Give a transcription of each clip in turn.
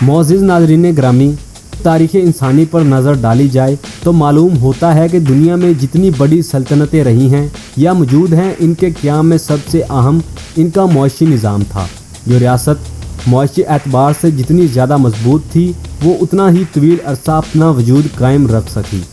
मोअज़्ज़िज़ नाज़रीन ग्रामी, तारीख़ इंसानी पर नज़र डाली जाए तो मालूम होता है कि दुनिया में जितनी बड़ी सल्तनतें रही हैं या मौजूद हैं, इनके क़याम में सबसे अहम इनका मुआशी निज़ाम था। जो रियासत मुआशी एतबार से जितनी ज़्यादा मजबूत थी, वो उतना ही तवील अरसा अपना वजूद कायम रख सकी।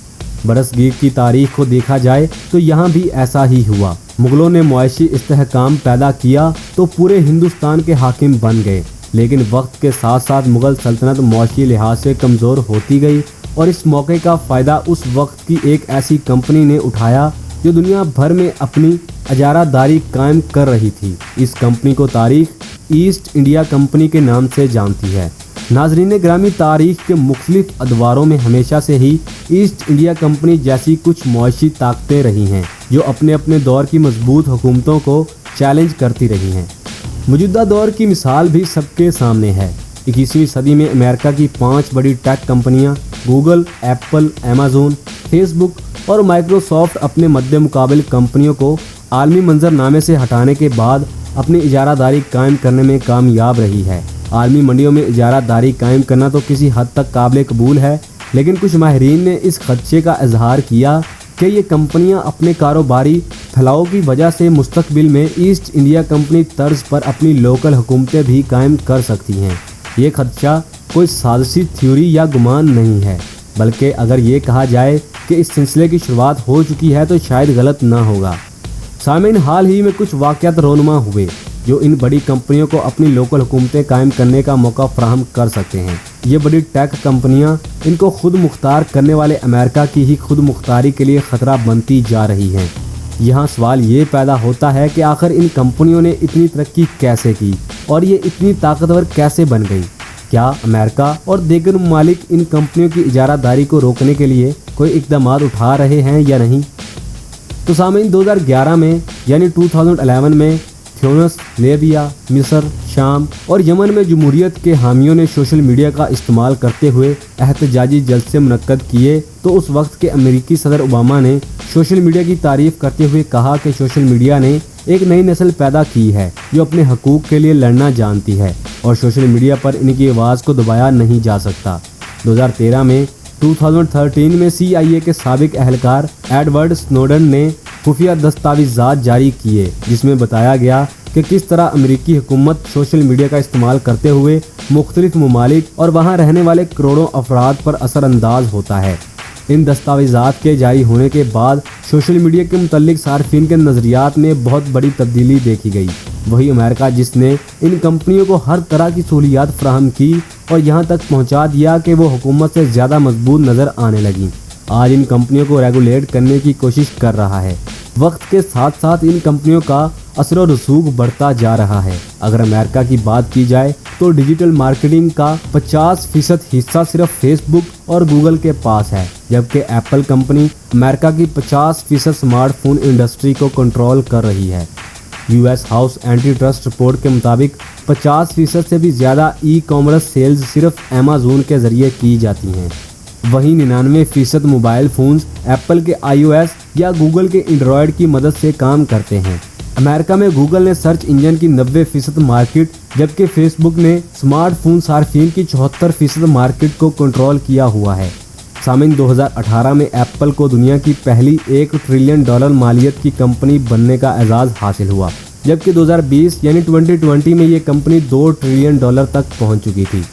बरसगीर की तारीख़ को देखा जाए तो यहाँ भी ऐसा ही हुआ। मुग़लों ने मुआशी इस्तेहकाम पैदा किया तो पूरे हिंदुस्तान के हाकिम बन गए, लेकिन वक्त के साथ साथ मुग़ल सल्तनत मुआशी लिहाज से कमज़ोर होती गई और इस मौके का फ़ायदा उस वक्त की एक ऐसी कंपनी ने उठाया जो दुनिया भर में अपनी इजारादारी कायम कर रही थी। इस कंपनी को तारीख़ ईस्ट इंडिया कंपनी के नाम से जानती है। नाज़रीन ग्रामी, तारीख़ के मुख्तलिफ अदवारों में हमेशा से ही ईस्ट इंडिया कंपनी जैसी कुछ मुआशी ताकतें रही हैं जो अपने अपने दौर की मजबूत हुकूमतों को चैलेंज करती रही हैं। मौजूदा दौर की मिसाल भी सबके सामने है। 21वीं सदी में अमेरिका की 5 बड़ी टेक कंपनियां गूगल, एप्पल, अमेज़न, फेसबुक और माइक्रोसॉफ्ट अपने मद्दे मुकाबिल कंपनियों को आलमी मंजरनामे से हटाने के बाद अपनी इजारादारी कायम करने में कामयाब रही है। आलमी मंडियों में इजारादारी कायम करना तो किसी हद तक काबिल कबूल है, लेकिन कुछ माहिरीन ने इस खदशे का इजहार किया कि ये कंपनियां अपने कारोबारी फैलाव की वजह से मुस्तकबिल में ईस्ट इंडिया कंपनी तर्ज पर अपनी लोकल हुकूमतें भी कायम कर सकती हैं। ये खदशा कोई साजिशी थ्योरी या गुमान नहीं है, बल्कि अगर ये कहा जाए कि इस सिलसिले की शुरुआत हो चुकी है तो शायद गलत ना होगा। सामीन, हाल ही में कुछ वाक़यात रोनुमा हुए जो इन बड़ी कंपनियों को अपनी लोकल हुकूमतें कायम करने का मौका फराहम कर सकते हैं। ये बड़ी टेक कंपनियां इनको खुद मुख्तार करने वाले अमेरिका की ही खुद मुख्तारी के लिए ख़तरा बनती जा रही हैं। यहाँ सवाल ये पैदा होता है कि आखिर इन कंपनियों ने इतनी तरक्की कैसे की और ये इतनी ताकतवर कैसे बन गई। क्या अमेरिका और दीगर ममालिक इन कंपनियों की इजारादारी को रोकने के लिए कोई इक़दाम उठा रहे हैं या नहीं? तो सामीन, 2011 में यानी 2011 में ट्यूनिस, लीबिया, मिस्र, शाम और यमन में जमहूरियत के हामियों ने सोशल मीडिया का इस्तेमाल करते हुए एहतजाजी जलसे मुनक्कद किए तो उस वक्त के अमेरिकी सदर ओबामा ने सोशल मीडिया की तारीफ़ करते हुए कहा कि सोशल मीडिया ने एक नई नस्ल पैदा की है जो अपने हकूक़ के लिए लड़ना जानती है और सोशल मीडिया पर इनकी आवाज़ को दबाया नहीं जा सकता। 2013 में 2013 में CIA के साबिक अहलकार एडवर्ड स्नोडन ने खुफिया दस्तावेज़ात जारी किए जिसमें बताया गया कि किस तरह अमेरिकी हुकूमत सोशल मीडिया का इस्तेमाल करते हुए मुख्तलिफ ममालिक और वहाँ रहने वाले करोड़ों अफराद पर असरअंदाज होता है। इन दस्तावेज़ात के जारी होने के बाद सोशल मीडिया के मुतल्लिक सार्फिन के नज़रियात में बहुत बड़ी तब्दीली देखी गई। वही अमेरिका जिसने इन कंपनियों को हर तरह की सहूलियात फराहम की और यहाँ तक पहुँचा दिया कि वो हुकूमत से ज़्यादा मजबूत नज़र आने लगी, आज इन कंपनियों को रेगुलेट करने की कोशिश कर रहा है। वक्त के साथ साथ इन कंपनियों का असर और रसूख बढ़ता जा रहा है। अगर अमेरिका की बात की जाए तो डिजिटल मार्केटिंग का 50% हिस्सा सिर्फ फेसबुक और गूगल के पास है, जबकि एप्पल कंपनी अमेरिका की 50% स्मार्टफोन इंडस्ट्री को कंट्रोल कर रही है। US house anti trust report के मुताबिक 50% से भी ज़्यादा ई-कॉमर्स सेल्स सिर्फ अमेज़न के ज़रिए की जाती हैं। वहीं 99% मोबाइल फ़ोन्स एप्पल के iOS या गूगल के एंड्रॉयड की मदद से काम करते हैं। अमेरिका में गूगल ने सर्च इंजन की 90% मार्केट, जबकि फेसबुक ने स्मार्टफोन सार्फिन की 74% मार्केट को कंट्रोल किया हुआ है। सामीन, 2018 में एप्पल को दुनिया की पहली $1 ट्रिलियन मालियत की कंपनी बनने का एजाज़ हासिल हुआ, जबकि 2020 यानी 2020 में ये कंपनी $2 ट्रिलियन तक पहुंच चुकी थी।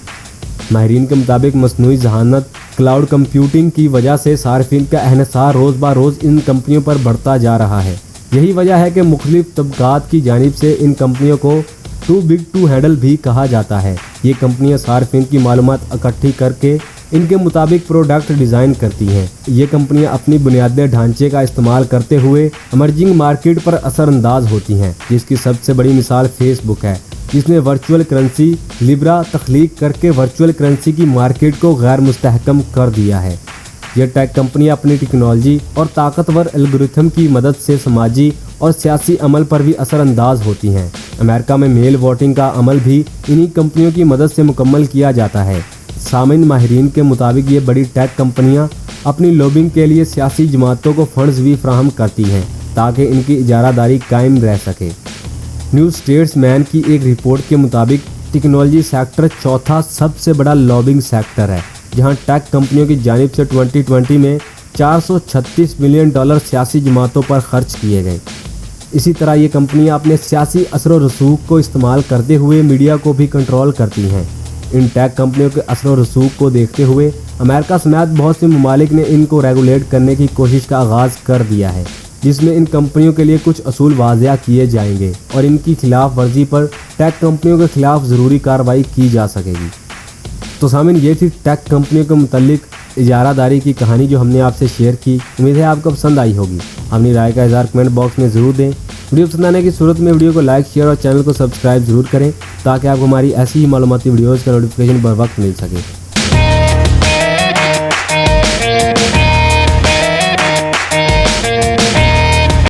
माहिरीन के मुताबिक मसनूई जहानत क्लाउड कंप्यूटिंग की वजह से सार्फिन का एहसास रोज़ ब रोज़ इन कंपनियों पर बढ़ता जा रहा है। यही वजह है कि मुख्तलिफ तबकात की जानिब से इन कंपनियों को टू बिग टू हैंडल भी कहा जाता है। ये कंपनियां सार्फिन की मालूमात इकट्ठी करके इनके मुताबिक प्रोडक्ट डिज़ाइन करती हैं। ये कंपनियां अपनी बुनियादी ढांचे का इस्तेमाल करते हुए इमर्जिंग मार्केट पर असरअंदाज होती हैं, जिसकी सबसे बड़ी मिसाल फेसबुक है, जिसने वर्चुअल करेंसी लिब्रा तख्लीक करके वर्चुअल करेंसी की मार्केट को गैर मुस्तहकम कर दिया है। ये टेक कंपनियां अपनी टेक्नोलॉजी और ताकतवर एल्गोरिथम की मदद से समाजी और सियासी अमल पर भी असरअंदाज होती हैं। अमेरिका में मेल वोटिंग का अमल भी इन्हीं कंपनियों की मदद से मुकम्मल किया जाता है। सामीन, माहिरीन के मुताबिक ये बड़ी टेक कंपनियां अपनी लॉबिंग के लिए सियासी जमातों को फंड्स भी फराहम करती हैं ताकि इनकी इजारादारी कायम रह सके। न्यूज़ स्टेट्समैन की एक रिपोर्ट के मुताबिक टेक्नोलॉजी सेक्टर चौथा सबसे बड़ा लॉबिंग सेक्टर है, जहां टेक कंपनियों की जानिब से 2020 में $436 मिलियन सियासी जमातों पर खर्च किए गए। इसी तरह ये कंपनियां अपने सियासी असर व रसूख को इस्तेमाल करते हुए मीडिया को भी कंट्रोल करती हैं। इन टेक कंपनियों के असर व रसूख को देखते हुए अमेरिका समेत बहुत से ममालिक ने इनको रेगुलेट करने की कोशिश का आगाज़ कर दिया है, जिसमें इन कंपनियों के लिए कुछ असूल वाज़िया किए जाएंगे और इनकी खिलाफ वर्जी पर टेक कंपनियों के खिलाफ ज़रूरी कार्रवाई की जा सकेगी। तो सामिन, ये थी टेक कंपनियों के मुतल्लिक इजारादारी की कहानी जो हमने आपसे शेयर की। उम्मीद है आपको पसंद आई होगी। अपनी राय का इज़हार कमेंट बॉक्स में ज़रूर दें। वीडियो पसंद आने की सूरत में वीडियो को लाइक, शेयर और चैनल को सब्सक्राइब ज़रूर करें, ताकि आपको हमारी ऐसी ही मालूमाती वीडियोज़ का नोटिफिकेशन बर वक्त मिल सके।